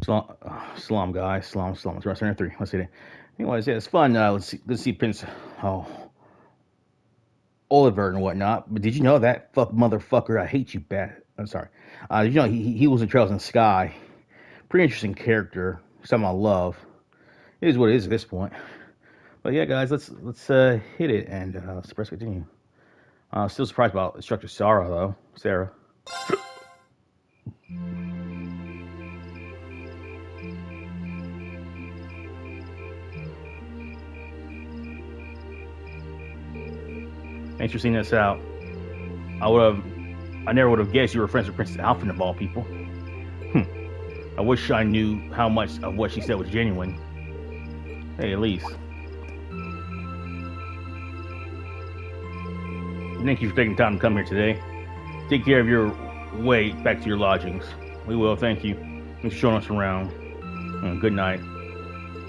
Salam, guys. Salam. It's Wrestling 3. Let's see it. Anyways, yeah, it's fun. Let's see Prince. Oh, Oliver and whatnot. But did you know that motherfucker? I hate you, bad. I'm sorry. Did you know he was in Trails in the Sky? Pretty interesting character. Something I love. It is what it is at this point. But yeah, guys, let's hit it and let's press continue. Still surprised about instructor Sarah though. Sarah. Thanks for seeing this out. I never would have guessed you were friends with Princess Alphen of all people. I wish I knew how much of what she said was genuine. Hey, at least. Thank you for taking time to come here today. Take care of your way back to your lodgings. We will, thank you. Thanks for showing us around. Good night.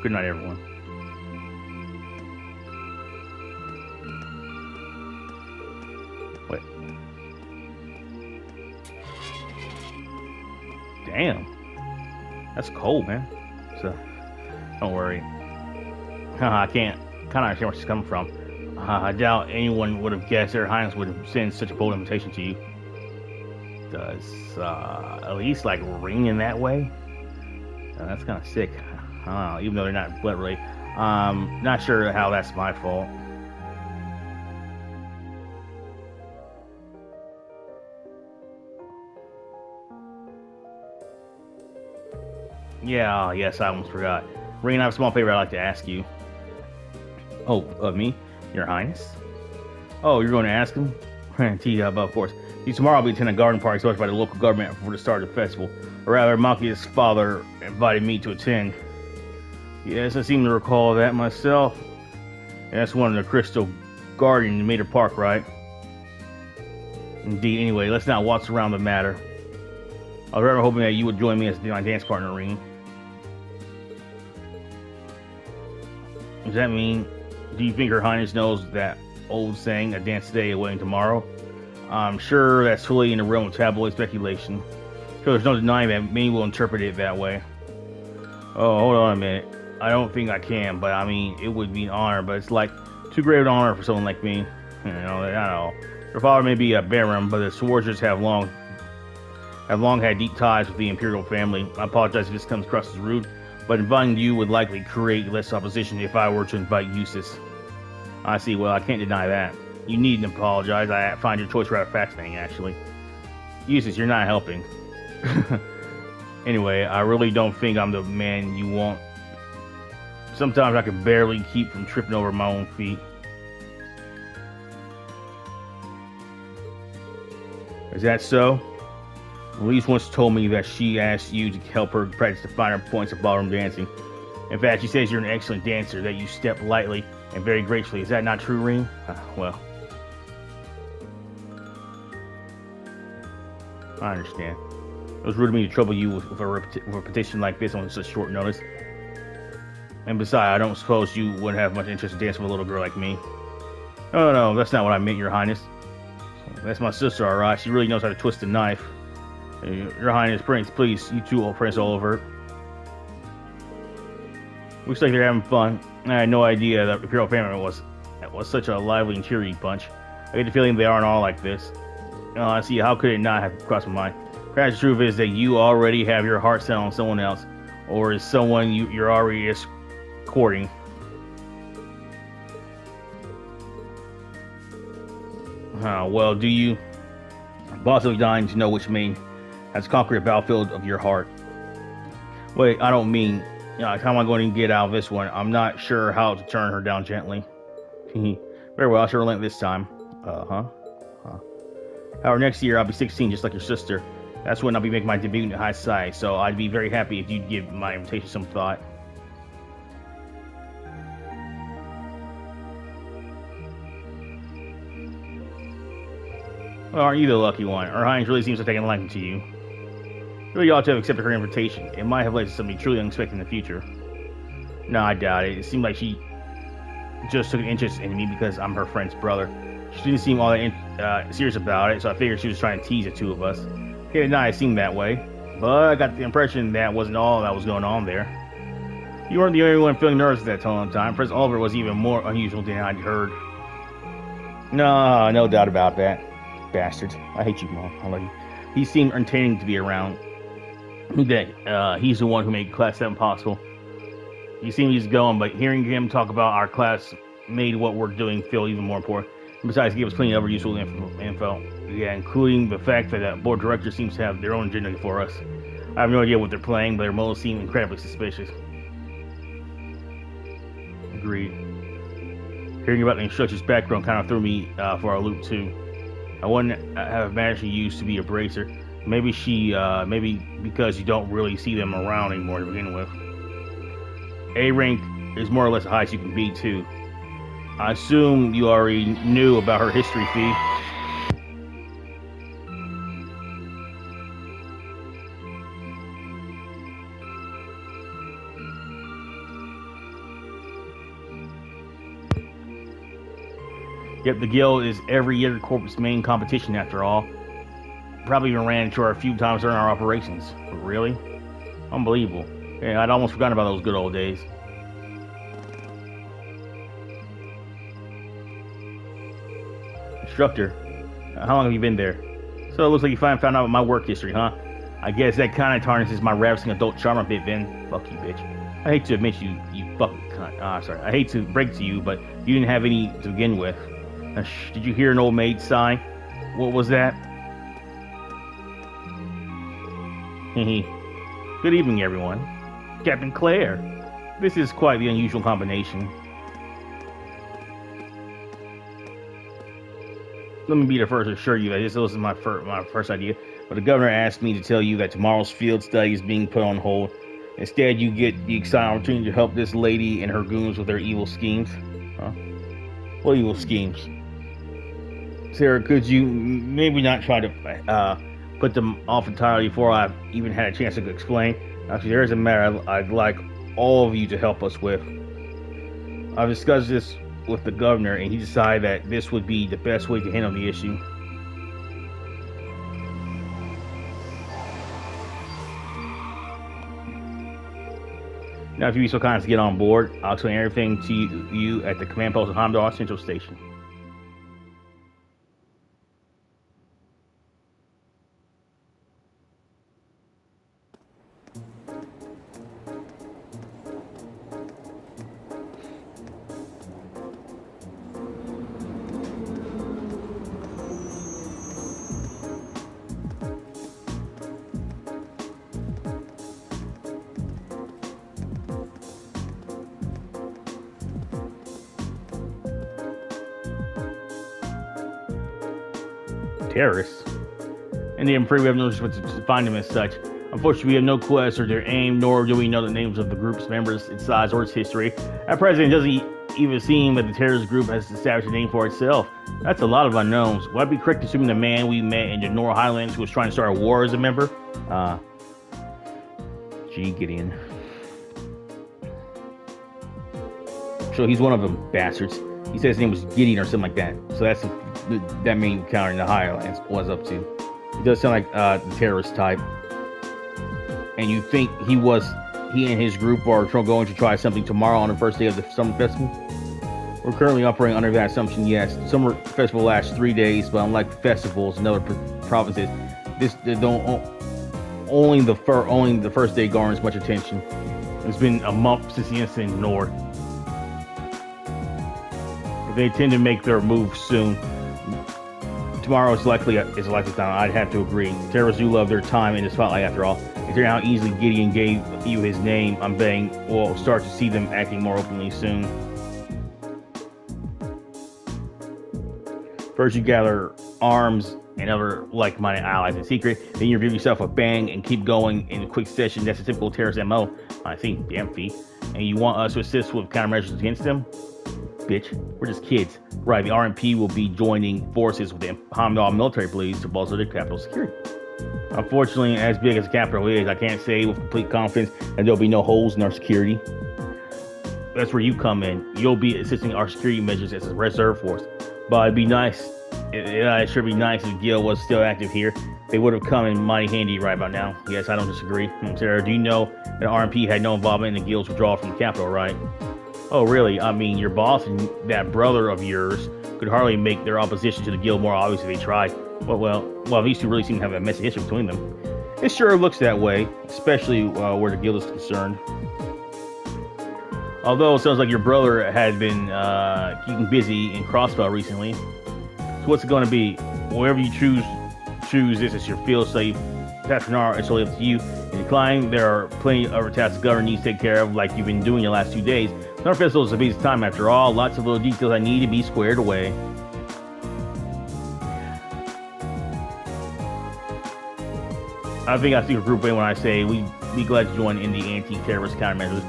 Good night, everyone. Wait. Damn. That's cold, man. So, don't worry. I can't kind of understand where she's coming from. I doubt anyone would have guessed Their Highness would send such a bold invitation to you. Does at least like ring in that way? That's kind of sick. I don't know, even though they're not blood related. Not sure how that's my fault. Yeah, yes, I almost forgot. Rean, I have a small favor I'd like to ask you. Oh, of me? Your Highness? Oh, you're going to ask him? Of course. Tomorrow I'll be attending a garden party sponsored by the local government for the start of the festival. Or rather, Maki's father invited me to attend. Yes, I seem to recall that myself. And that's one of the Crystal Garden in Mater Park, right? Indeed, anyway, let's not waltz around the matter. I was rather hoping that you would join me as my dance partner, Rean. Does that mean... Do you think Her Highness knows that old saying, a dance today, a wedding tomorrow? I'm sure that's fully in the realm of tabloid speculation. So there's no denying that many will interpret it that way. Oh, hold on a minute. I don't think I can, but I mean, it would be an honor, but it's like too great an honor for someone like me. You know, I don't know. Your father may be a baron, but the Schwarzers have long had deep ties with the imperial family. I apologize if this comes across as rude, but inviting you would likely create less opposition if I were to invite Eustace. I see, well, I can't deny that. You needn't apologize. I find your choice rather fascinating, actually. Eustace, you're not helping. Anyway, I really don't think I'm the man you want. Sometimes I can barely keep from tripping over my own feet. Is that so? Elise once told me that she asked you to help her practice the finer points of ballroom dancing. In fact, she says you're an excellent dancer, that you step lightly and very gracefully. Is that not true, Rean? Well, I understand. It was rude of me to trouble you with a repetition like this on such short notice. And besides, I don't suppose you would have much interest in dancing with a little girl like me. No, that's not what I meant, Your Highness. That's my sister, alright. She really knows how to twist a knife. Your Highness, Prince, please, you too, old Prince Oliver. Looks like they're having fun. I had no idea that the Imperial family was such a lively and cheery bunch. I get the feeling they aren't all like this. I see, how could it not have crossed my mind? Perhaps the truth is that you already have your heart set on someone else, or is someone you're already courting. Well, do you possibly dying to know which main has conquered the battlefield of your heart? Wait, I don't mean, how am I going to get out of this one? I'm not sure how to turn her down gently. Very well, I shall relent this time. However, next year I'll be 16, just like your sister. That's when I'll be making my debut in the high society, so I'd be very happy if you'd give my invitation some thought. Well, aren't you the lucky one? Her Highness really seems to have taken a liking to you. Really ought to have accepted her invitation. It might have led to something truly unexpected in the future. No, I doubt it. It seemed like she just took an interest in me because I'm her friend's brother. She didn't seem all that serious about it, so I figured she was trying to tease the two of us. Okay, now it seemed that way. but I got the impression that wasn't all that was going on there. You weren't the only one feeling nervous at that time. President Oliver was even more unusual than I'd heard. No doubt about that. Bastard. I hate you, Mom. I love you. He seemed entertaining to be around. He's the one who made Class 7 possible. He seemed he's going, but hearing him talk about our class made what we're doing feel even more important. Besides, he gave us plenty of other useful info. Yeah, including the fact that the board director seems to have their own agenda for us. I have no idea what they're playing, but their motives seem incredibly suspicious. Agreed. Hearing about the instructor's background kind of threw me for a loop too. I wouldn't have imagined she used to be a bracer. Maybe because you don't really see them around anymore to begin with. A rank is more or less the highest you can be too. I assume you already knew about her history fee. Yep, the guild is every year corp's main competition after all. Probably even ran into her a few times during our operations. But really? Unbelievable. Yeah, I'd almost forgotten about those good old days. Instructor, how long have you been there? So it looks like you finally found out about my work history, huh? I guess that kind of tarnishes my ravishing adult charm a bit, then. Fuck you, bitch. I hate to admit you fucking cunt. Sorry. I hate to break to you, but you didn't have any to begin with. Did you hear an old maid sigh? What was that? Good evening, everyone. Captain Claire. This is quite the unusual combination. Let me be the first to assure you that this wasn't my first idea, but the governor asked me to tell you that tomorrow's field study is being put on hold. Instead, you get the exciting opportunity to help this lady and her goons with their evil schemes. Huh? What evil schemes? Sarah, could you maybe not try to put them off entirely before I've even had a chance to explain? Actually, there is a matter I'd like all of you to help us with. I've discussed this with the governor, and he decided that this would be the best way to handle the issue. Now, if you'd be so kind as to get on board, I'll explain everything to you at the command post of Hamdar Central Station. Terrorists. And I'm afraid we have no reason to find them as such. Unfortunately, we have no clue as to their aim, nor do we know the names of the group's members, its size, or its history. At present, it doesn't even seem that the terrorist group has established a name for itself. That's a lot of unknowns. Would I be correct assuming the man we met in the Nora Highlands who was trying to start a war as a member? Gee, Gideon. So he's one of them bastards. He said his name was Gideon or something like that. So that's that main encounter in the Highlands was up to. It does sound like the terrorist type. And you think he and his group are going to try something tomorrow on the first day of the summer festival? We're currently operating under that assumption, yes. The summer festival lasts 3 days, but unlike festivals in other provinces, only the first day garners much attention. It's been a month since the incident in Nord. They tend to make their move soon. Tomorrow is likely time. I'd have to agree. Terrorists do love their time in the spotlight after all. Considering how easily Gideon gave you his name, I'm betting we'll start to see them acting more openly soon. First you gather arms and other like-minded allies in secret, then you give yourself a bang and keep going in a quick session. That's a typical terrorist MO. I see, damn fee. And you want us to assist with countermeasures against them? Bitch, we're just kids. Right, the RMP will be joining forces with the Hamdar military police to bolster their capital security. Unfortunately, as big as the capital is, I can't say with complete confidence that there'll be no holes in our security. That's where you come in. You'll be assisting our security measures as a reserve force. But it'd be nice. It should be nice if the guild was still active here. They would have come in mighty handy right about now. Yes, I don't disagree. Sarah, do you know that RMP had no involvement in the guild's withdrawal from the capital, right? Oh, really? I mean, your boss and that brother of yours could hardly make their opposition to the guild more obvious if they tried. Well, these two really seem to have a messy history between them. It sure looks that way, especially where the guild is concerned. Although it sounds like your brother had been keeping busy in Crossbow recently. So what's it going to be? Wherever you choose this as your field slave. Patronara, it's only up to you. In the climb, there are plenty of other tasks the governor needs to take care of, like you've been doing the last 2 days. Summer Festival is a busy time after all. Lots of little details I need to be squared away. I think I see a group when I say we'd be glad to join in the anti-terrorist countermeasures.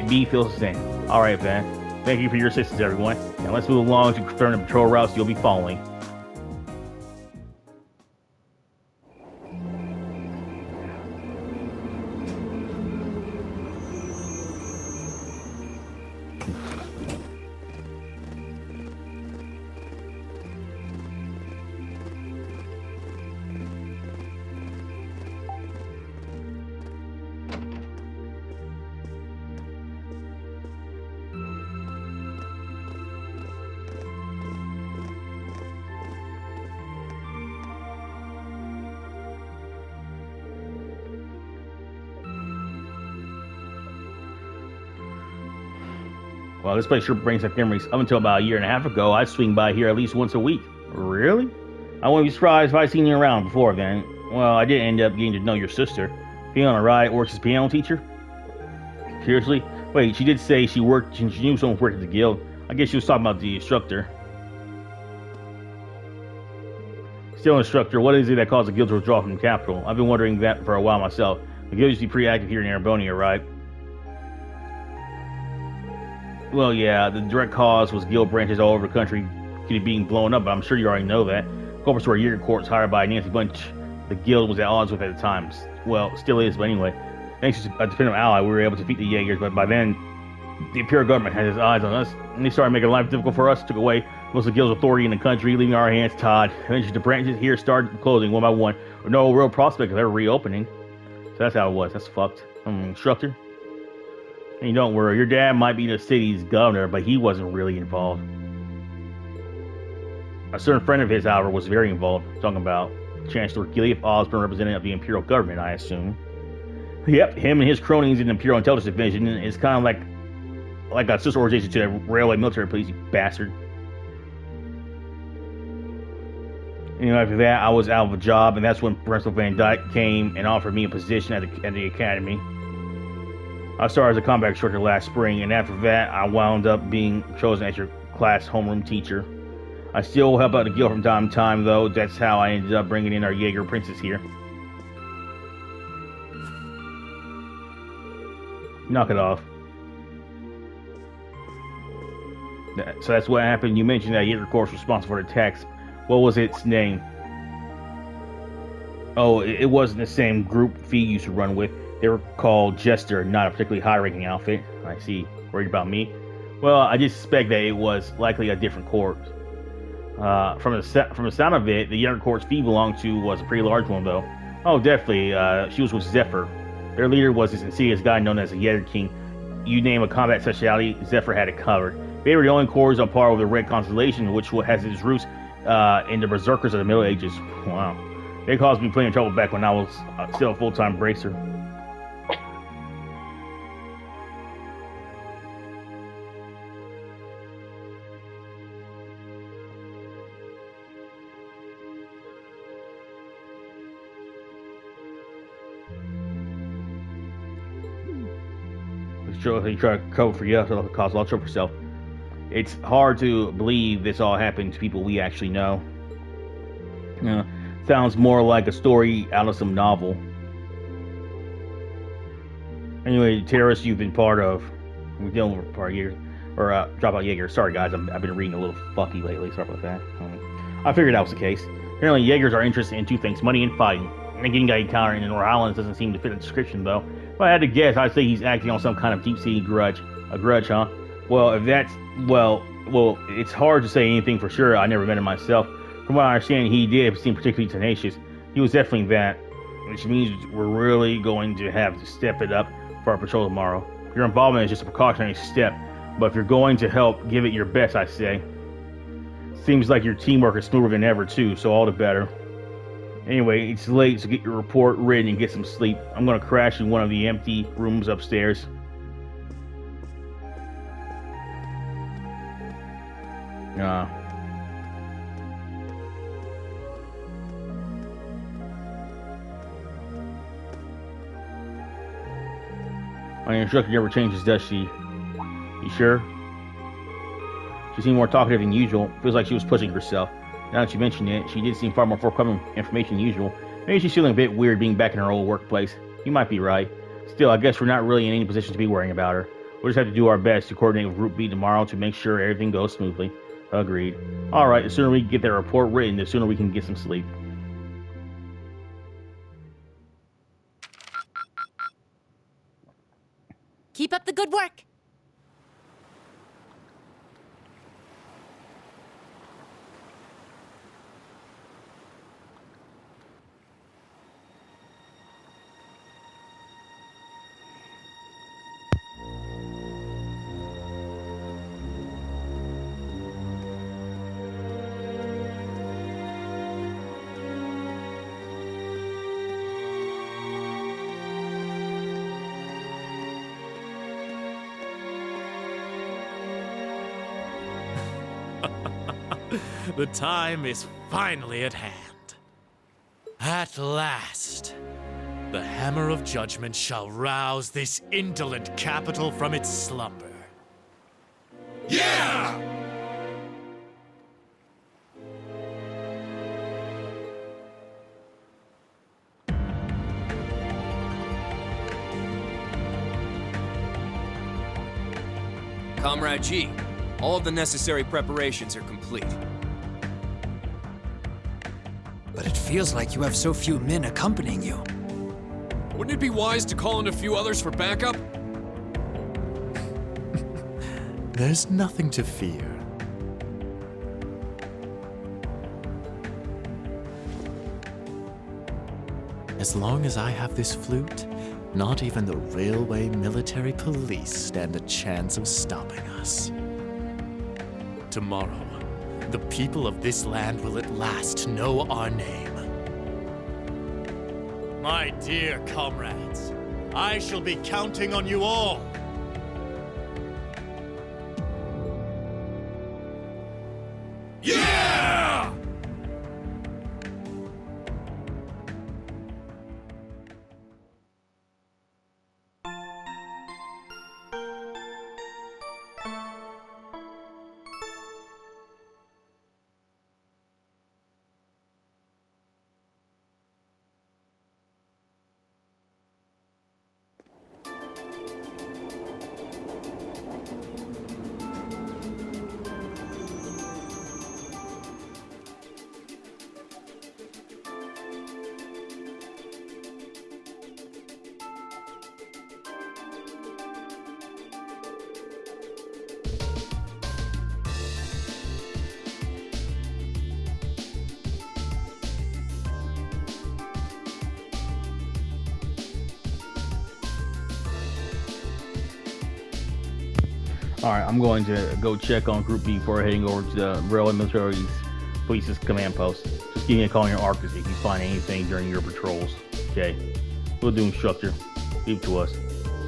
B feels the same. Alright, Van. Thank you for your assistance, everyone. And let's move along to confirm the patrol routes you'll be following. Well, this place sure brings back memories. Up until about a year and a half ago, I'd swing by here at least once a week. Really? I wouldn't be surprised if I'd seen you around before then. Well, I did end up getting to know your sister. Fiona, right, works as piano teacher? Seriously? Wait, she did say she knew someone who worked at the guild. I guess she was talking about the instructor. Still instructor, what is it that caused the guild to withdraw from the capital? I've been wondering that for a while myself. The guild used to be pretty active here in Arabonia, right? Well, yeah, the direct cause was guild branches all over the country being blown up, but I'm sure you already know that. Corpus were Jaeger courts hired by Nancy Bunch. The guild was at odds with at the time. Well, still is, but anyway. Thanks to a definitive ally, we were able to defeat the Jaegers, but by then, the Imperial government had its eyes on us, and they started making life difficult for us, took away most of the guild's authority in the country, leaving our hands tied. Eventually, the branches here started closing one by one, with no real prospect of ever reopening. So that's how it was. That's fucked. Instructor? And don't worry, your dad might be the city's governor, but he wasn't really involved. A certain friend of his, however, was very involved. Talking about Chancellor Gilead Osborne, representative of the Imperial government, I assume. Yep, him and his cronies in the Imperial Intelligence Division is kind of like a sister organization to the Railway Military Police, you bastard. After that, I was out of a job, and that's when Principal Van Dyke came and offered me a position at the academy. I started as a combat instructor last spring, and after that, I wound up being chosen as your class homeroom teacher. I still help out the guild from time to time, though. That's how I ended up bringing in our Jaeger princess here. Knock it off. So that's what happened. You mentioned that Jaeger Corps was responsible for the attacks. What was its name? Oh, it wasn't the same group Fee used to run with. They were called Jester, not a particularly high-ranking outfit. I see. Worried about me? Well, I just suspect that it was likely a different corps. From the sound of it, the younger corps Fee belonged to was a pretty large one, though. Oh, definitely. She was with Zephyr. Their leader was this insidious guy known as the Jaeger King. You name a combat specialty, Zephyr had it covered. They were the only corps on par with the Red Constellation, which has its roots in the Berserkers of the Middle Ages. Wow. They caused me plenty of trouble back when I was still a full-time bracer. He tried to cover for you, so it'll cause a lot of trouble for yourself. It's hard to believe this all happened to people we actually know. Sounds more like a story out of some novel. Anyway, the terrorists you've been part of, we're dealing with part of Jaeger, or Dropout Jaeger. Sorry guys, I've been reading a little fucky lately, sorry about that. I figured that was the case. Apparently Jaegers are interested in two things, money and fighting. And getting a encounter in Nor Islands doesn't seem to fit the description though. If I had to guess, I'd say he's acting on some kind of deep-seated grudge. A grudge, huh? Well, if that's... Well, it's hard to say anything for sure. I never met him myself. From what I understand, he did seem particularly tenacious. He was definitely that, which means we're really going to have to step it up for our patrol tomorrow. Your involvement is just a precautionary step, but if you're going to help, give it your best, I say. Seems like your teamwork is smoother than ever, too, so all the better. Anyway, it's late, so get your report written and get some sleep. I'm going to crash in one of the empty rooms upstairs. My instructor never changes, does she? You sure? She seemed more talkative than usual. Feels like she was pushing herself. Now that you mention it, she did seem far more forthcoming information than usual. Maybe she's feeling a bit weird being back in her old workplace. You might be right. Still, I guess we're not really in any position to be worrying about her. We'll just have to do our best to coordinate with Group B tomorrow to make sure everything goes smoothly. Agreed. Alright, the sooner we get that report written, the sooner we can get some sleep. Keep up the good work. The time is finally at hand. At last, the hammer of judgment shall rouse this indolent capital from its slumber. Yeah! Comrade G, all of the necessary preparations are complete. But it feels like you have so few men accompanying you. Wouldn't it be wise to call in a few others for backup? There's nothing to fear. As long as I have this flute, not even the railway military police stand a chance of stopping us. Tomorrow, the people of this land will at last know our name. My dear comrades, I shall be counting on you all. Yeah! Alright, I'm going to go check on Group B before heading over to the Railway Military Police's command post. Just give me a call on your Arcus if you find anything during your patrols. Okay. We'll do, instructor. Leave it to us.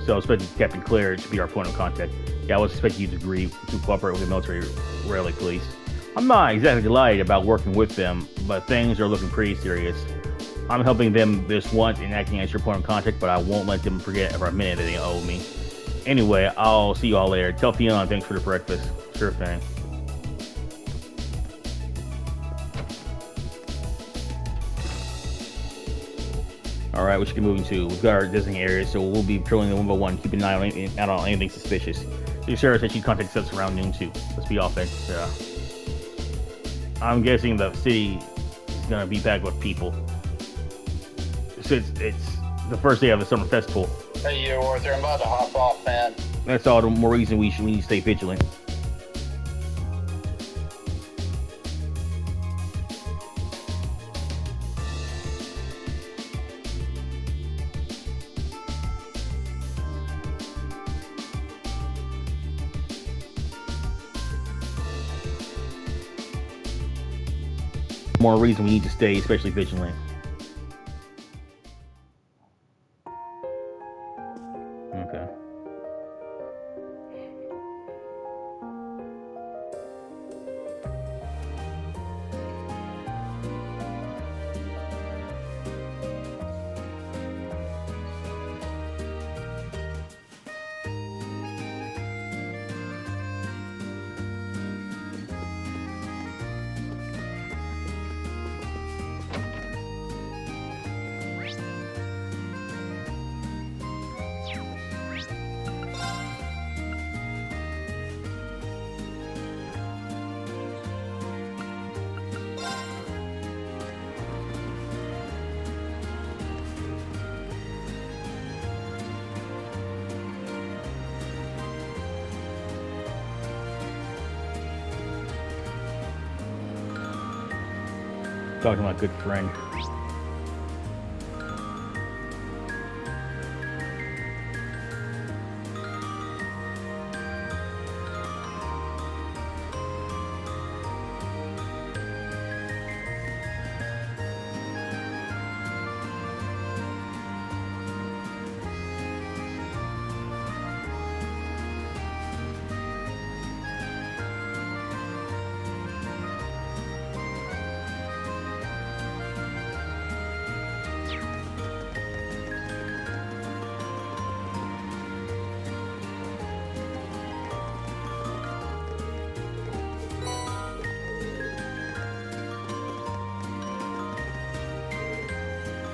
So I was expecting Captain Claire to be our point of contact. Yeah, I was expecting you to agree to cooperate with the military railway police. I'm not exactly delighted about working with them, but things are looking pretty serious. I'm helping them this once and acting as your point of contact, but I won't let them forget every minute that they owe me. Anyway, I'll see you all later. Tell Theon thanks for the breakfast. Sure thing. Alright, which can moving to. We've got our designated areas, so we'll be patrolling the 101, keeping an eye out on anything suspicious. So Sarah said she'd contact us around noon too. Let's be off it. I'm guessing the city is gonna be packed with people. So it's the first day of the summer festival. Hey, Arthur, I'm about to hop off, man. That's all the more reason we need to stay vigilant. more reason we need to stay especially vigilant. Okay. Talking to my good friend.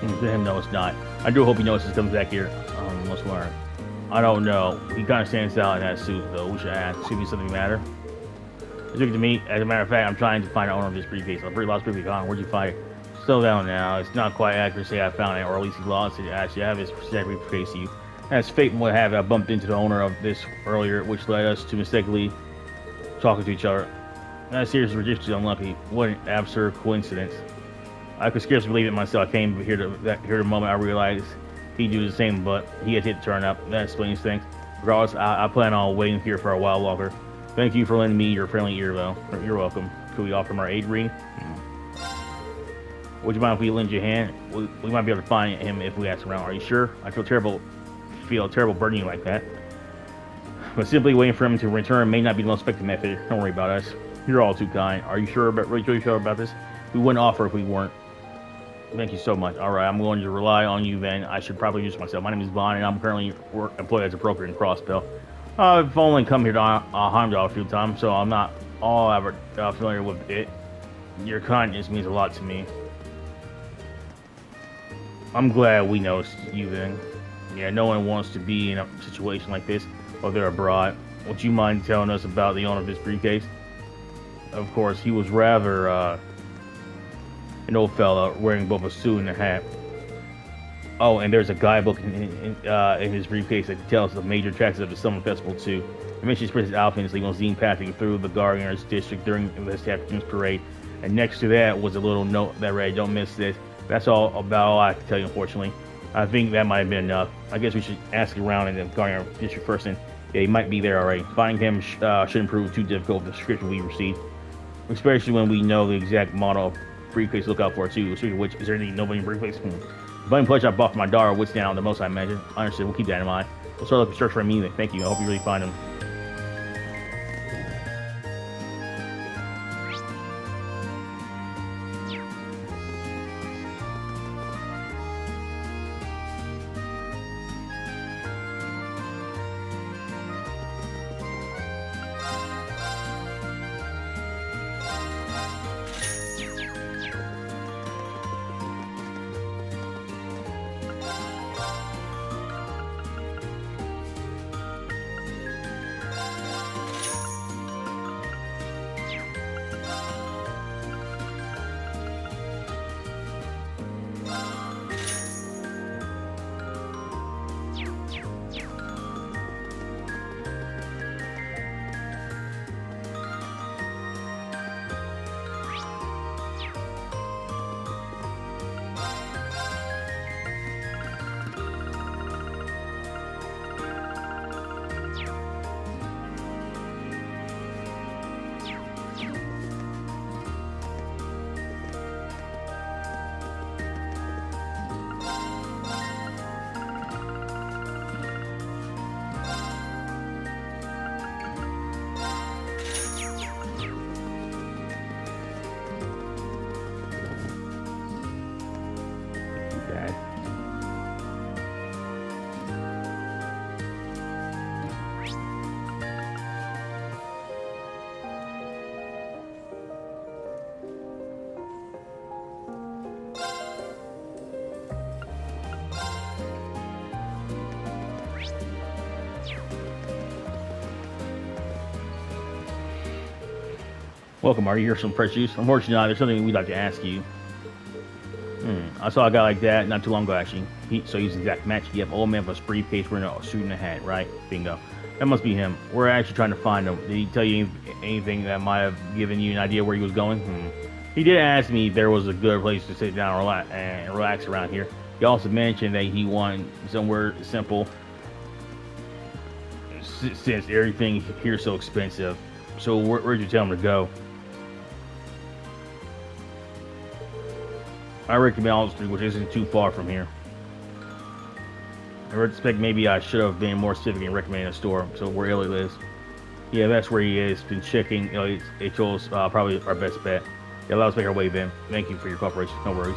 To him, no, it's not. I do hope he notices comes back here. What's more? I don't know. He kind of stands out in that suit, though. We should ask. See if something matter. It's looking to me. As a matter of fact, I'm trying to find the owner of this briefcase. I'm pretty lost briefcase. Where'd you find it? Still down now. It's not quite accurate to say I found it, or at least he lost it. Actually, I have his briefcase to you. As fate would have it, I bumped into the owner of this earlier, which led us to mistakenly talking to each other. That's seriously ridiculously unlucky. What an absurd coincidence. I could scarcely believe it myself. I came here the moment I realized he'd do the same, but he had hit turn up. That explains things. Regardless, I plan on waiting here for a while longer. Thank you for lending me your friendly ear, though. You're welcome. Could we offer him our aid, Rean? Would you mind if we lend you a hand? We might be able to find him if we ask around. Are you sure? I feel terrible burdening you like that. But simply waiting for him to return may not be the most effective method. Don't worry about us. You're all too kind. Are you really sure about this? We wouldn't offer if we weren't. Thank you so much. Alright, I'm going to rely on you then. I should probably introduce myself. My name is Vaughn, and I'm currently employed as a broker in Crossbell. I've only come here to Heimdall a few times, so I'm not all ever familiar with it. Your kindness means a lot to me. I'm glad we noticed you then. Yeah, no one wants to be in a situation like this while they're abroad. Would you mind telling us about the owner of this briefcase? Of course, he was rather, an old fella wearing both a suit and a hat. Oh, and there's a guidebook in his briefcase that tells the major attractions of the Summer Festival too. It mentions Princess Alpha's limousine passing through the Guardian's district during this afternoon's parade. And next to that was a little note that read, "Don't miss this." That's about all I can tell you, unfortunately. I think that might have been enough. I guess we should ask around in the Guardian district first, and yeah, he might be there already. Finding him shouldn't prove too difficult with the description we received, especially when we know the exact model of briefcase to look out for too. Speaking of which, is there any nobody in briefcase? Bunny plush I bought for my daughter, what's down the most I imagine. I understand, we'll keep that in mind. We'll start looking search for him immediately. Thank you. I hope you really find him. Welcome, are you here for some fresh juice? Unfortunately, there's something we'd like to ask you. I saw a guy like that not too long ago, actually. So he's the exact match. You have old man with a briefcase wearing a suit and a hat, right? Bingo. That must be him. We're actually trying to find him. Did he tell you anything that might have given you an idea where he was going? He did ask me if there was a good place to sit down and relax around here. He also mentioned that he wanted somewhere simple since everything here's so expensive. So where'd you tell him to go? I recommend All Street, which isn't too far from here. I expect maybe I should have been more specific in recommending a store. So where Elliot lives. Yeah, that's where he is. Been checking. It chose probably our best bet. Yeah, let us make our way then. Thank you for your cooperation. No worries.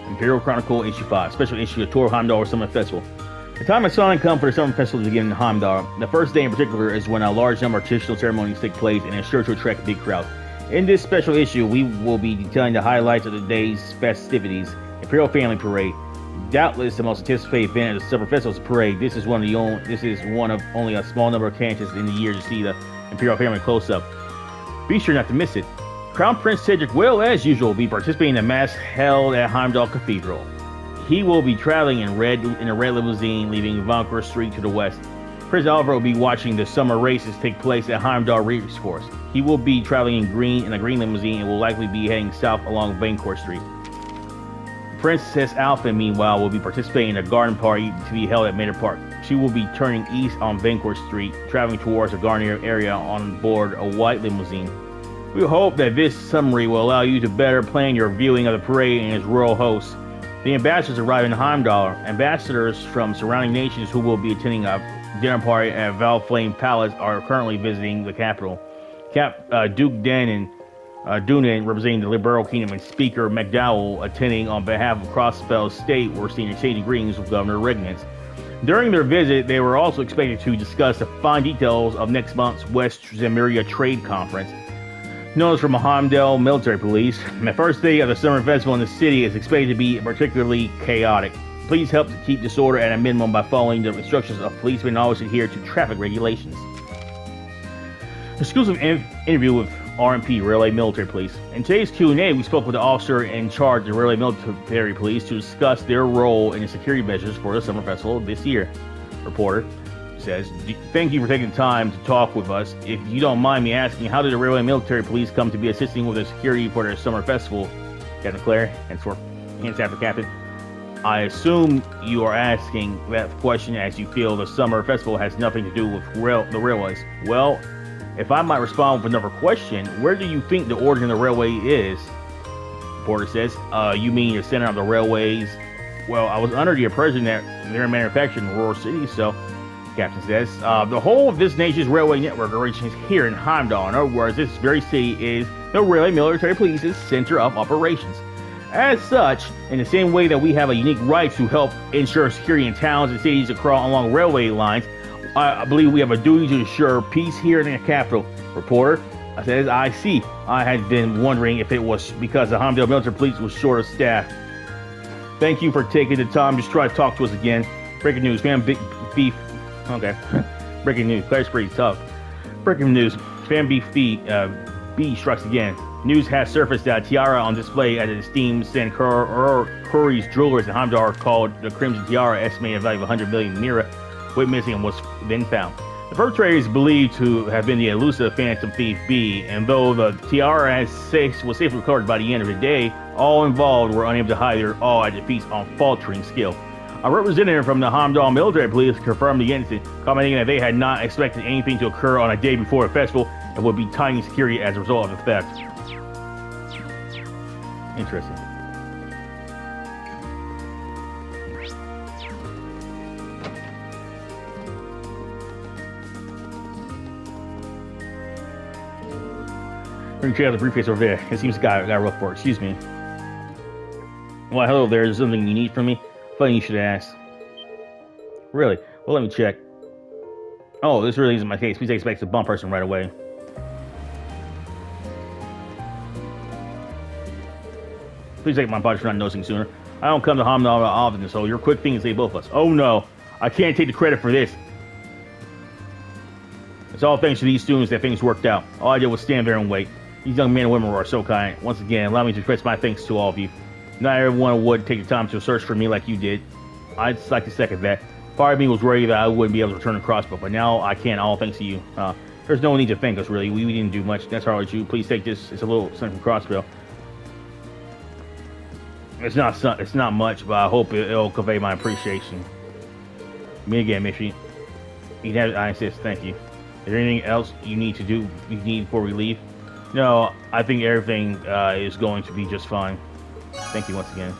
Imperial Chronicle Issue 5, Special Issue of Thors Heimdall Summer Festival. The time of sun come for the Summer Festival to begin in Heimdall. The first day in particular is when a large number of traditional ceremonies take place and is sure to attract a big crowd. In this special issue, we will be detailing the highlights of the day's festivities. Imperial Family Parade. Doubtless the most anticipated event of the Summer Festival's parade. This is one of only a small number of chances in the year to see the Imperial Family close up. Be sure not to miss it. Crown Prince Cedric will, as usual, be participating in the mass held at Heimdall Cathedral. He will be traveling in a red limousine, leaving Valkyr Street to the west. Prince Oliver will be watching the summer races take place at Heimdall Race Course. He will be traveling in a green limousine and will likely be heading south along Vancourt Street. Princess Alpha, meanwhile, will be participating in a garden party to be held at Mater Park. She will be turning east on Vancourt Street, traveling towards the garden area on board a white limousine. We hope that this summary will allow you to better plan your viewing of the parade and its royal hosts. The ambassadors arrive in Heimdall. Ambassadors from surrounding nations who will be attending a dinner party at Valflame Palace are currently visiting the capital. Duke Dunan, representing the Liberal Kingdom, and Speaker McDowell, attending on behalf of Crossfell State, were seen exchanging greetings with Governor Regnitz. During their visit, they were also expected to discuss the fine details of next month's West Zemuria Trade Conference. Notice from Heimdall Military Police. The first day of the summer festival in the city is expected to be particularly chaotic. Please help to keep disorder at a minimum by following the instructions of policemen and always adhere to traffic regulations. Exclusive interview with RMP, Railway Military Police. In today's Q&A, we spoke with the officer in charge of Railway Military Police to discuss their role in the security measures for the summer festival this year. Reporter says, thank you for taking the time to talk with us. If you don't mind me asking, how did the Railway Military Police come to be assisting with the security for their summer festival? Captain Claire, hands after Captain. I assume you are asking that question as you feel the summer festival has nothing to do with the railways. Well, if I might respond with another question, where do you think the origin of the railway is? Reporter says, you mean the center of the railways? Well, I was under the impression that they're manufactured in rural cities, so... Captain says, the whole of this nation's railway network originates here in Heimdall. In other words, this very city is the Railway Military Police's center of operations. As such, in the same way that we have a unique right to help ensure security in towns and cities along railway lines, I believe we have a duty to ensure peace here in the capital. Reporter says, I see. I had been wondering if it was because the Heimdall Military Police was short of staff. Thank you for taking the time to try to talk to us again. Breaking news, man, beef. Okay. Breaking news. Claire's pretty tough. Breaking news. Fan B strikes again. News has surfaced that a tiara on display at the esteemed St. Curry's Jewelers in Heimdall called the Crimson Tiara, estimated value of 100 million lira, went missing and was then found. The perpetrator is believed to have been the elusive Phantom Thief B, and though the tiara was safely recovered by the end of the day, all involved were unable to hide their awe at the feat's unfaltering skill. A representative from the Heimdall Military Police confirmed the incident, commenting that they had not expected anything to occur on a day before the festival and would be tightening security as a result of the theft. Interesting. We're gonna check out the briefcase over there. It seems got rough work. Excuse me. Well, hello there. Is there something you need from me? Funny you should ask. Really? Well, let me check. Oh, this really isn't my case. Please expect the bump person right away. Please take my apologies for not noticing sooner. I don't come to Hamna often, so your quick thing is save both of us. Oh no, I can't take the credit for this. It's all thanks to these students that things worked out. All I did was stand there and wait. These young men and women were so kind. Once again, allow me to express my thanks to all of you. Not everyone would take the time to search for me like you did. I'd just like to second that. Part of me was worried that I wouldn't be able to return the crossbow, but now I can, all thanks to you. There's no need to thank us, really. We didn't do much. That's all right, you. Please take this. It's a little something from crossbow. It's not much, but I hope it'll convey my appreciation. Me again, Miffy. I insist. Thank you. Is there anything else you need before we leave? No, I think everything is going to be just fine. Thank you once again.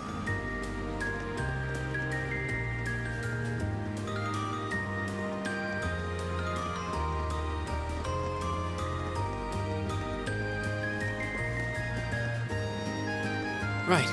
Right.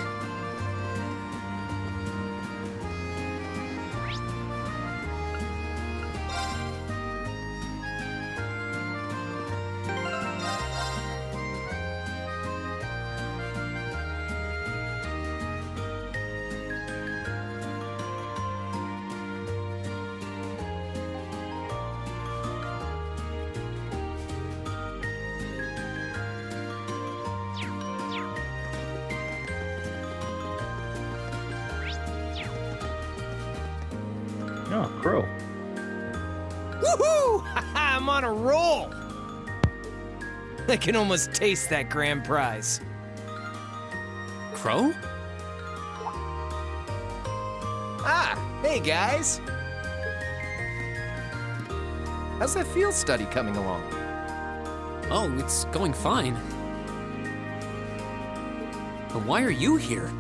Oh, crow. Woohoo! I'm on a roll! I can almost taste that grand prize. Crow? Ah, hey guys! How's that field study coming along? Oh, it's going fine. But why are you here?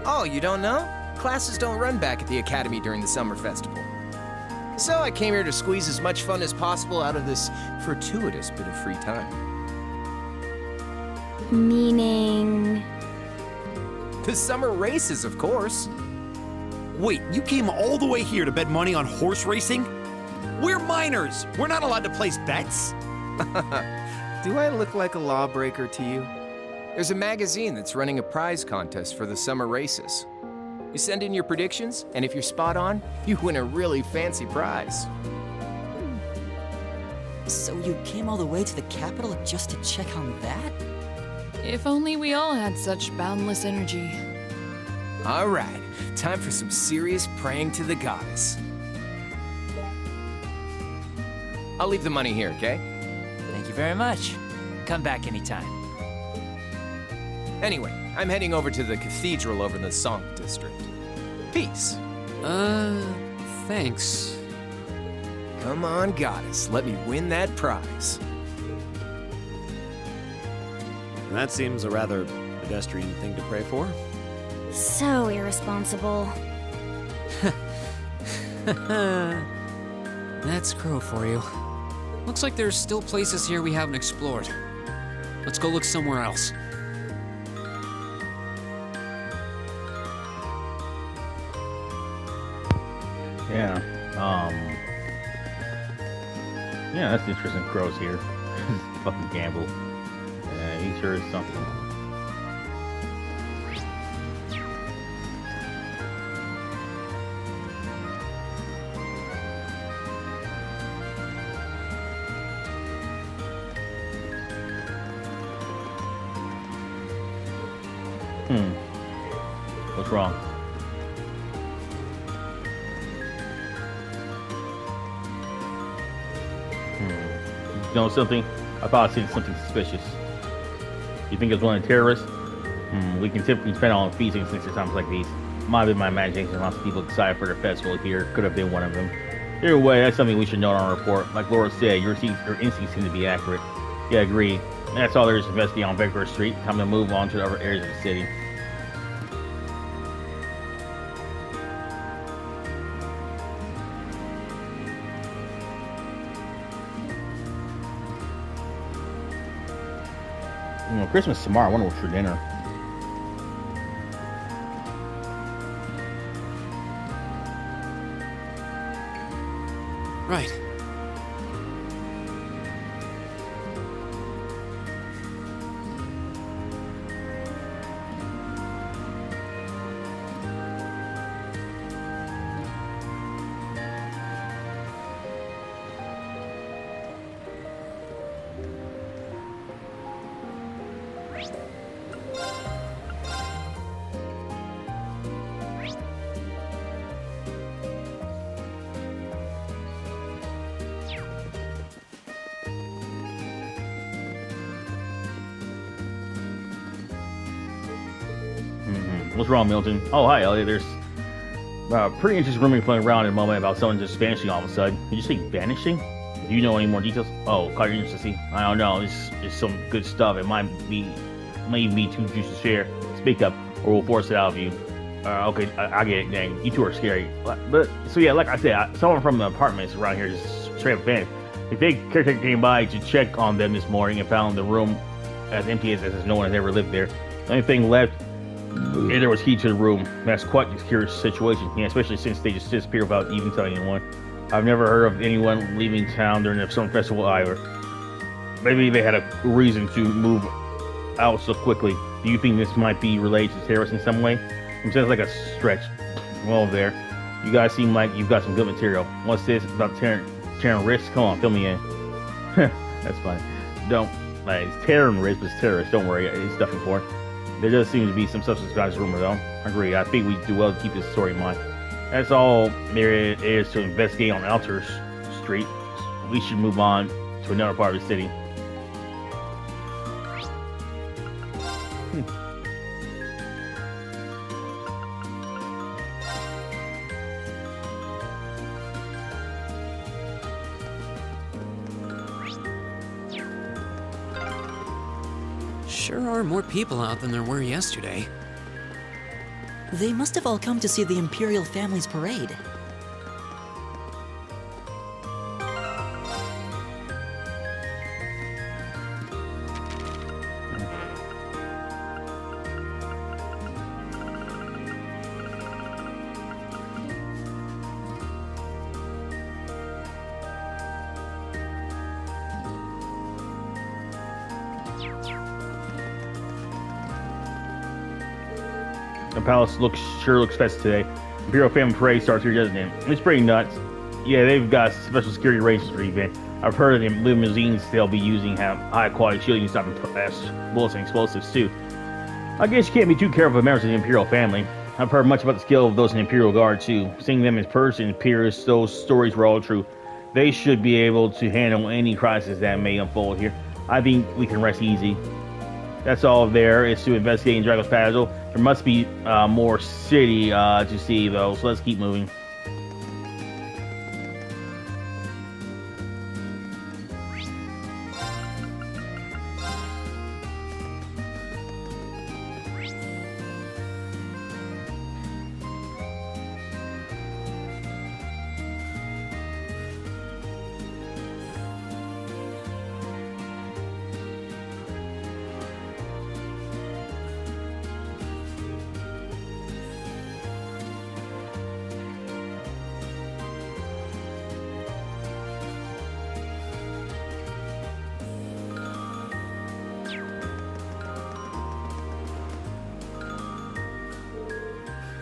Oh, you don't know? Classes don't run back at the academy during the summer festival. So I came here to squeeze as much fun as possible out of this fortuitous bit of free time. Meaning... The summer races, of course. Wait, you came all the way here to bet money on horse racing? We're minors! We're not allowed to place bets! Do I look like a lawbreaker to you? There's a magazine that's running a prize contest for the summer races. You send in your predictions, and if you're spot on, you win a really fancy prize. So you came all the way to the capital just to check on that? If only we all had such boundless energy. All right, time for some serious praying to the goddess. I'll leave the money here, okay? Thank you very much. Come back anytime. Anyway, I'm heading over to the cathedral over in the Song district. Peace. Thanks. Come on, goddess, let me win that prize. That seems a rather pedestrian thing to pray for. So irresponsible. That's Crow for you. Looks like there's still places here we haven't explored. Let's go look somewhere else. Yeah. Yeah, that's interesting. Crow's here. Fucking gamble. Yeah, he sure is something. What's wrong? You know something? I thought I seen something suspicious. You think it's one of the terrorists? We can typically depend on feast instincts at times like these. Might have been my imagination. Lots of people excited for their festival here. Could have been one of them. Either way, that's something we should note on our report. Like Laura said, your instincts seem to be accurate. Yeah, agree. And that's all there is to investigate on Vancouver Street. Time to move on to the other areas of the city. Christmas tomorrow. I wonder what's for dinner. Right. What's wrong, Milton? Oh, hi, Elliot. There's pretty interesting rumor floating around in a moment about someone just vanishing all of a sudden. Did you say vanishing? Do you know any more details? Oh, caught your interest to see. I don't know. It's some good stuff. It might be too juicy to share. Speak up, or we'll force it out of you. Okay, I get it. Dang, you two are scary. But so yeah, like I said, someone from the apartments around here just straight up vanished. The big caretaker came by to check on them this morning and found the room as empty as no one has ever lived there. The only thing left, there was key to the room. That's quite a curious situation, yeah, especially since they just disappeared without even telling anyone. I've never heard of anyone leaving town during the summer festival either. Maybe they had a reason to move out so quickly. Do you think this might be related to terrorists in some way? It sounds like a stretch. Well, there. You guys seem like you've got some good material. What's this about tearing wrists? Come on, fill me in. That's fine. Don't. It's tearing wrists, but it's terrorists. Don't worry, it's nothing for it. There does seem to be some substance behind this rumor, though. I agree. I think we do well to keep this story in mind. That's all there is to investigate on Thors Street. We should move on to another part of the city. Sure are more people out than there were yesterday. They must have all come to see the Imperial family's parade. The palace sure looks festive today. Imperial family parade starts here, doesn't it? It's pretty nuts. Yeah, they've got special security arrangements for the event. I've heard of the limousines they'll be using have high quality shielding and stopping bullets and explosives too. I guess you can't be too careful of members of the Imperial family. I've heard much about the skill of those in the Imperial Guard too. Seeing them in person appears those stories were all true. They should be able to handle any crisis that may unfold here. I think we can rest easy. That's all there is to investigate in Drago's Paddle. There must be more city to see, though, so let's keep moving.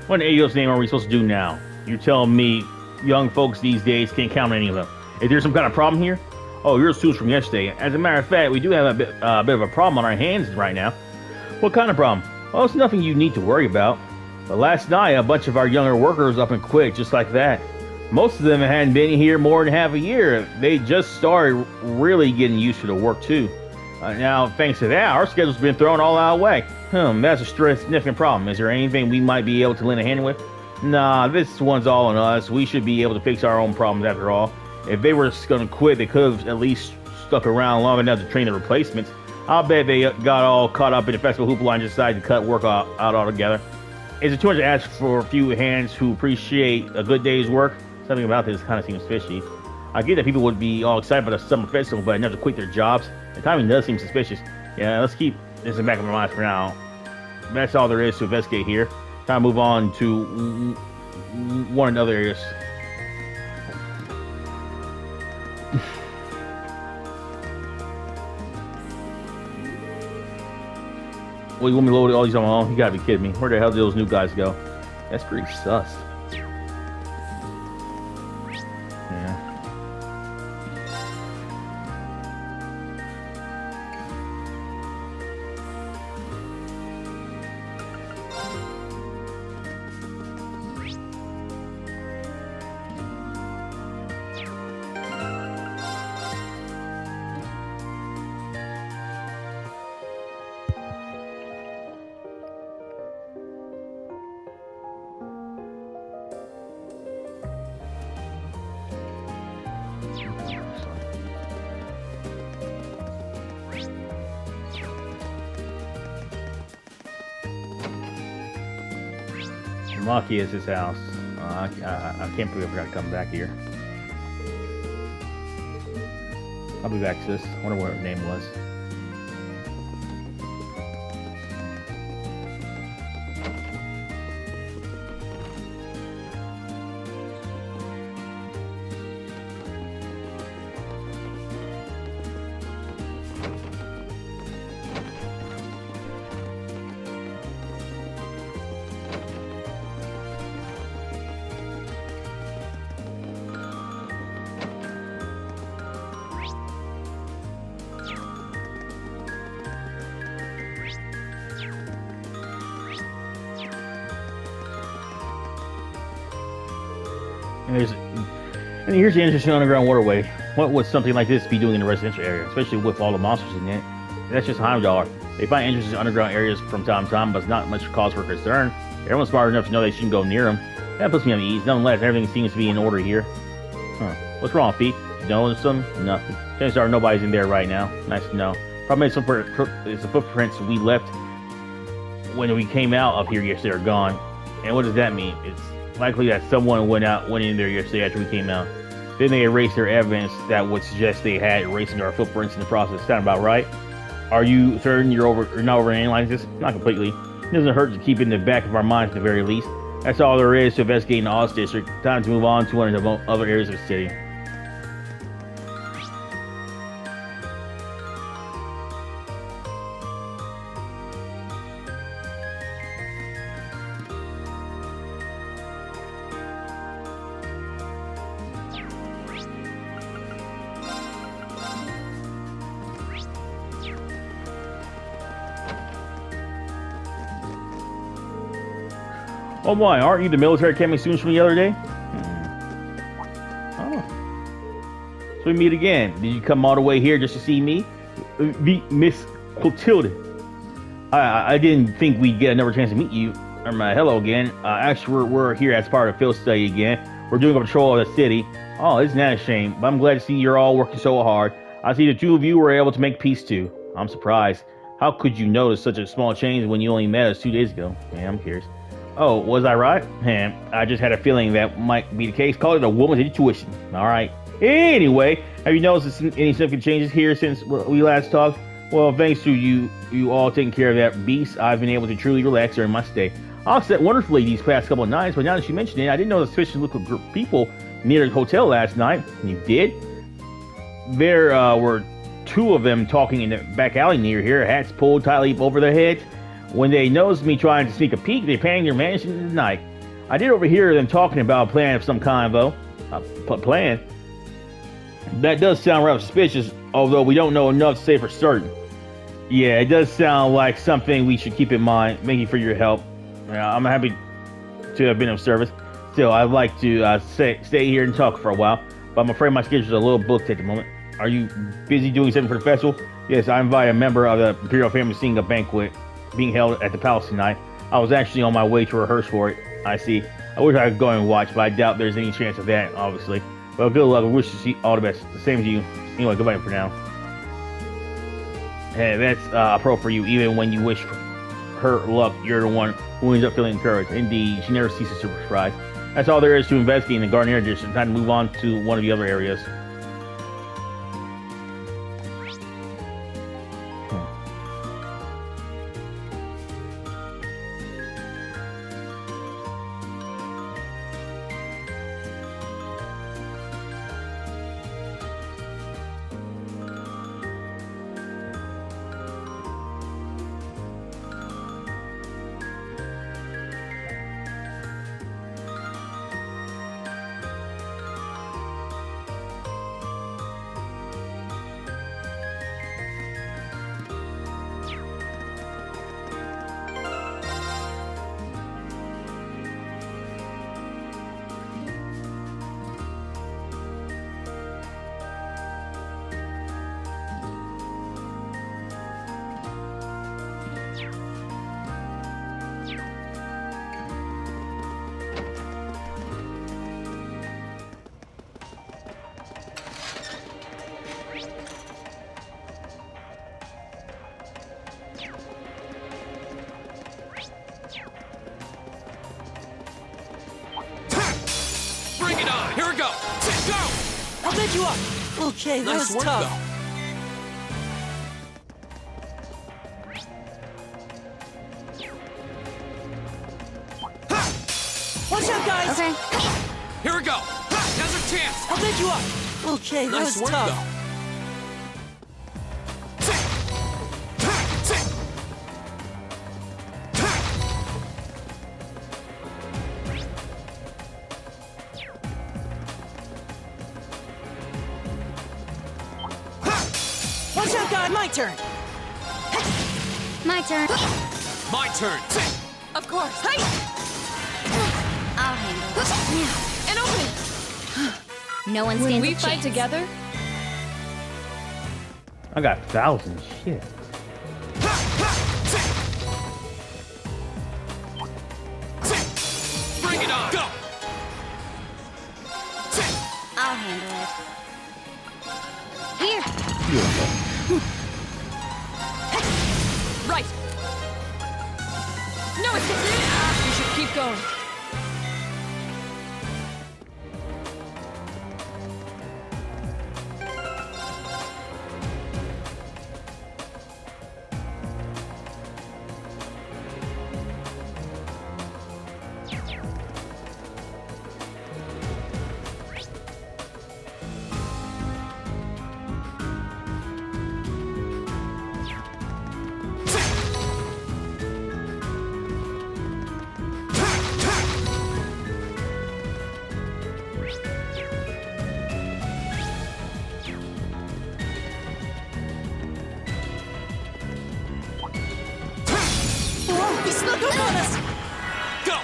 What in Ayo's name are we supposed to do now? You're telling me young folks these days can't count on any of them. Is there some kind of problem here? Oh, yours tools from yesterday. As a matter of fact, we do have a bit of a problem on our hands right now. What kind of problem? Well, it's nothing you need to worry about. But last night, a bunch of our younger workers up and quit just like that. Most of them hadn't been here more than half a year. They just started really getting used to the work too. Now, thanks to that, our schedule's been thrown all out of whack. That's a significant problem. Is there anything we might be able to lend a hand with? Nah, this one's all on us. We should be able to fix our own problems after all. If they were just going to quit, they could have at least stuck around long enough to train the replacements. I'll bet they got all caught up in the festival hoopla and decided to cut work out altogether. Is it too much to ask for a few hands who appreciate a good day's work? Something about this kind of seems fishy. I get that people would be all excited about the summer festival, but enough to quit their jobs. The timing does seem suspicious. Yeah, let's keep this in the back of my mind for now. That's all there is to investigate here. Time to move on to one of the other areas. Well, you want me to load all these on my own? You gotta be kidding me. Where the hell did those new guys go? That's pretty sus. Yeah. Maki is his house. I can't believe I forgot to come back here. I'll be back, sis. I wonder what her name was. And here's the interesting underground waterway. What would something like this be doing in a residential area, especially with all the monsters in it? That's just $100. They find interesting underground areas from time to time, but it's not much cause for concern. Everyone's smart enough to know they shouldn't go near them. That puts me on the ease. Nonetheless, everything seems to be in order here. Huh. What's wrong, Pete? You notice something? Nothing. Chances are nobody's in there right now. Nice to know. Probably it's the footprints we left when we came out of here yesterday are gone. And what does that mean? It's likely that someone went in there yesterday after we came out. Then they erased their evidence that would suggest they had erasing our footprints in the process. Sound about right? Are you certain you're not overanalyzing this? Not completely. It doesn't hurt to keep it in the back of our minds at the very least. That's all there is to investigating the Oz District. Time to move on to one of the other areas of the city. Oh my, aren't you the military academy students from the other day? Oh. So we meet again. Did you come all the way here just to see me? Miss Clotilde. I didn't think we'd get another chance to meet you. Hello again. Actually, we're here as part of field study again. We're doing a patrol of the city. Oh, isn't that a shame? But I'm glad to see you're all working so hard. I see the two of you were able to make peace too. I'm surprised. How could you notice such a small change when you only met us 2 days ago? Yeah, I'm curious. Oh, was I right? I just had a feeling that might be the case. Call it a woman's intuition. All right. Anyway, have you noticed any significant changes here since we last talked? Well, thanks to you all taking care of that beast, I've been able to truly relax during my stay. I slept wonderfully these past couple of nights, but now that you mention it, I didn't know the suspicious look of people near the hotel last night. You did? There were 2 of them talking in the back alley near here, hats pulled tightly over their heads. When they noticed me trying to sneak a peek, they panned their mansion in the night. I did overhear them talking about a plan of some kind, though. Plan? That does sound rather suspicious, although we don't know enough to say for certain. Yeah, it does sound like something we should keep in mind. Thank you for your help. I'm happy to have been of service. Still, I'd like to stay here and talk for a while, but I'm afraid my schedule's a little booked at the moment. Are you busy doing something for the festival? Yes, I invited a member of the Imperial family to sing a banquet being held at the palace tonight. I was actually on my way to rehearse for it. I see. I wish I could go and watch, but I doubt there's any chance of that, obviously. Well, good luck. I wish to see all the best. The same to you. Anyway, goodbye for now. Hey, that's a pro for you. Even when you wish her luck, you're the one who ends up feeling encouraged. Indeed, she never ceases to surprise. That's all there is to investigate in the Garnier District. Time to move on to one of the other areas. Here we go! Go! I'll bend you up. Okay, that Nice was work, tough. though. Watch out, guys. Okay. Here we go! Now's our chance! I'll bend you up. Okay, that Nice was work, tough. though. Watch out, guys. My turn. My turn. My turn! Of course. Hey! I'll handle it. And open! No one When stands we a fight chance. together, I got thousands. Shit. Bring it on! Go! I'll handle it. Here. right! No, it's you should keep going. Whoa, he snuck up on us. Go!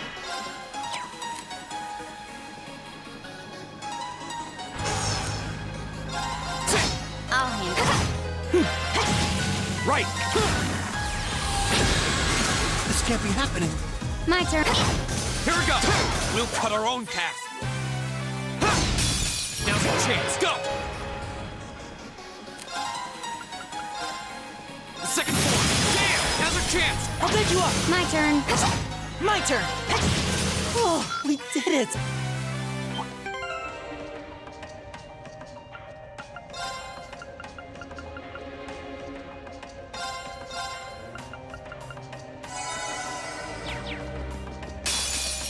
I'll handle it. Right! This can't be happening. My turn. Here we go! We'll cut our own path. Now's our chance. Go! The second form. Damn! Now's our chance. I'll bend you up. My turn. My turn. Oh, we did it.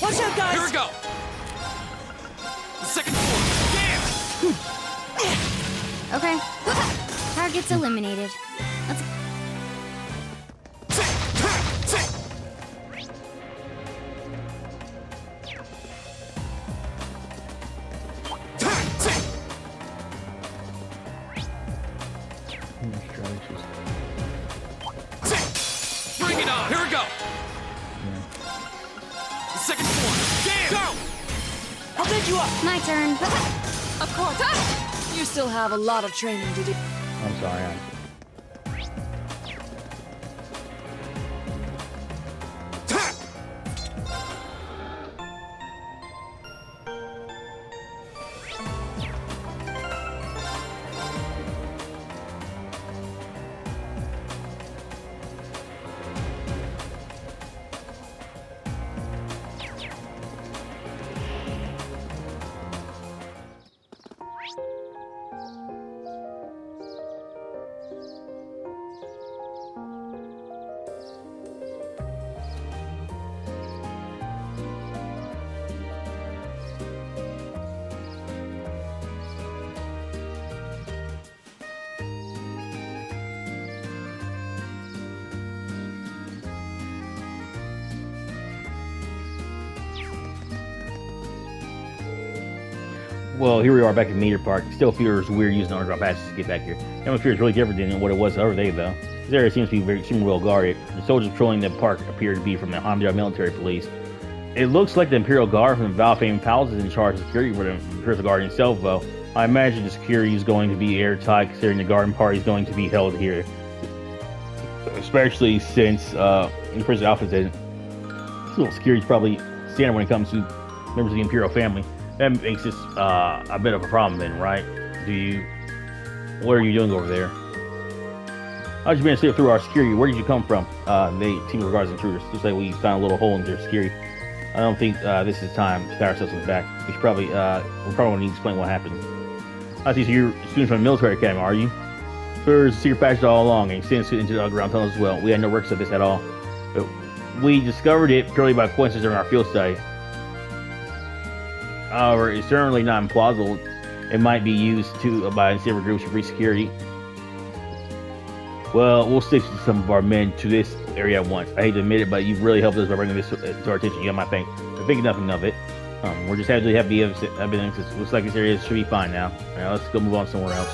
Watch out, guys. Here we go! The second form. Damn! Okay. Target's eliminated. Let's. Bring it on! Here we go! The second form. Damn! Go! I'll bend you up. My turn. Of course. Ah! You still have a lot of training to do. I'm sorry. Well, here we are back at Meter Park. Still feels weird using underground passes to get back here. Atmosphere is really different than what it was the other day, though. This area seems to be extremely well guarded. The soldiers patrolling the park appear to be from the Hamdar military police. It looks like the Imperial Guard from the Valfame Palace is in charge of security for the Imperial Guard itself, though. I imagine the security is going to be airtight, considering the garden party is going to be held here. Especially since the Prince Alpha said security is probably standard when it comes to members of the Imperial family. That makes this a bit of a problem then, right? What are you doing over there? How'd you manage to slip through our security? Where did you come from? They team regards intruders. Looks like we found a little hole in their security. I don't think this is time to pat ourselves on the back. We should probably, we probably need to explain what happened. I see, so you're students from the military academy, are you? There's a secret passage all along, and you sent into the underground tunnels as well. We had no records of this at all. But we discovered it purely by coincidence during our field study. However, it's certainly not implausible. It might be used by unsavory groups for free security. Well, we'll stick to some of our men to this area at once. I hate to admit it, but you've really helped us by bringing this to our attention. You got my thanks. I think nothing of it. We're just happy to have the evidence. It looks like this area should be fine now. All right, let's go move on somewhere else.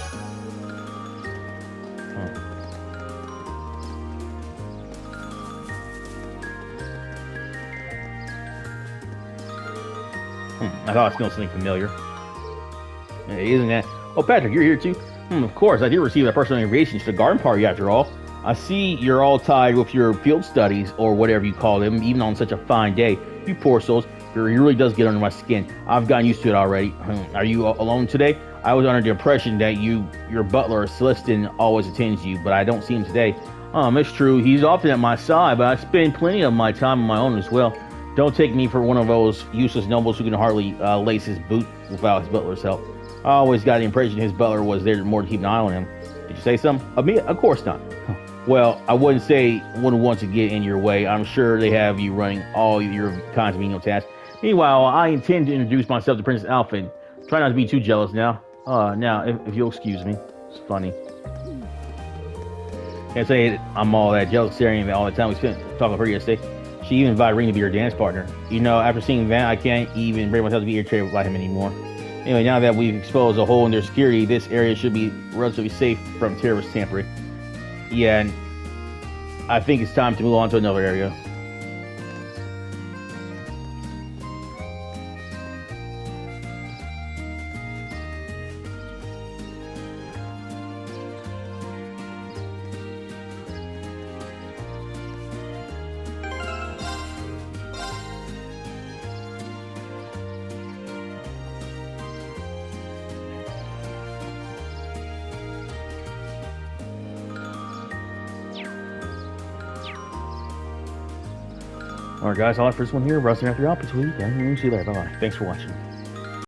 I thought I smelled something familiar. Hey, isn't that? Oh, Patrick, you're here too? Of course. I did receive a personal invitation to the garden party after all. I see you're all tied with your field studies, or whatever you call them, even on such a fine day. You poor souls. It really does get under my skin. I've gotten used to it already. Are you alone today? I was under the impression that your butler, Celestin, always attends you, but I don't see him today. It's true. He's often at my side, but I spend plenty of my time on my own as well. Don't take me for one of those useless nobles who can hardly lace his boot without his butler's help. I always got the impression his butler was there more to keep an eye on him. Did you say something? Of me? Of course not. Well, I wouldn't want to get in your way. I'm sure they have you running all your kinds of menial tasks. Meanwhile, I intend to introduce myself to Princess Alphen. Try not to be too jealous now. Now, if you'll excuse me. It's funny. Can't say I'm all that jealous staring all the time we spent talking with her yesterday. She even invited Rean to be her dance partner. You know, after seeing that, I can't even bring myself to be irritated by him anymore. Anyway, now that we've exposed a hole in their security, this area should be relatively safe from terrorist tampering. Yeah, and I think it's time to move on to another area. Alright guys, I'll have first one here. Rusting after the opportunity. See you later. Bye-bye. Thanks for watching.